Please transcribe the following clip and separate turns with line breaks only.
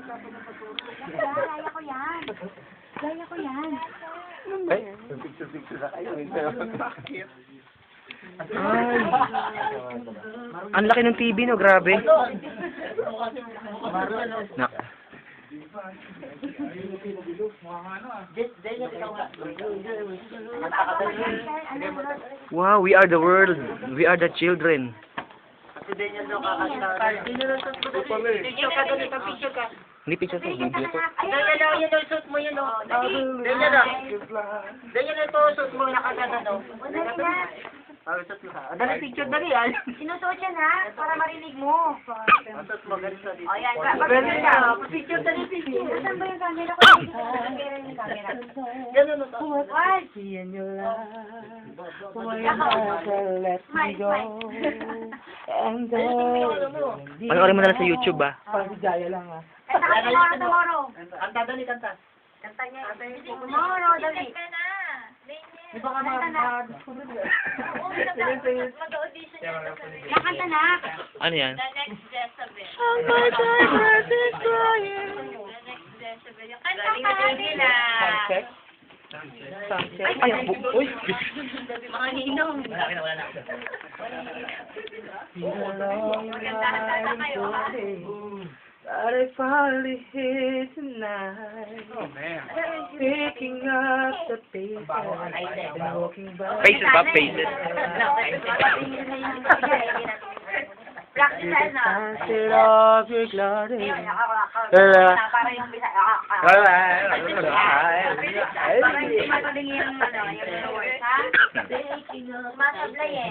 Gaya ko yan. Gaya ko yan.
Ay, picture na kayo. Bakit?
Ay. Ang laki ng TV, no? Grabe. Na. Wow, we are the world. We are the children. Hindi picture to, video to.
Ayun, yung suit mo yun, oh. Ganyan na. Ganyan na ito, suit mo, nakagana, no. Dali, picture, dali, yan. Sinusuot yan, ha? Para marinig mo. Suot mo, ganito dito. O, yan. Ganyan na. Picture, dali, picture. Saan ba yung camera ko? Saan yung camera? Ganun, no. What?
See in your life, when never let me go, and panoorin mo na lang sa YouTube, ah. Paligaya lang, ah.
Kanta ka tomorrow. Kanta, dali, kanta. Kanta niya. Tomorrow, dali. Di ba ka mag-discover niya? Mag-audition niya. Nakanta na.
Ano yan?
The next Jezebel. The next Jezebel. Yung kanta ka nila.
Ay, ako. Uy!
Mga ninong. Maganda kayo, ha?
But I finally here tonight.
Oh, man.
Picking up the paces and walking by.
Faces
ba? Faces.
Practice na.
Sunset of your glory.
Para yung bisa. Para yung matuling yung words, ha? Masablay eh.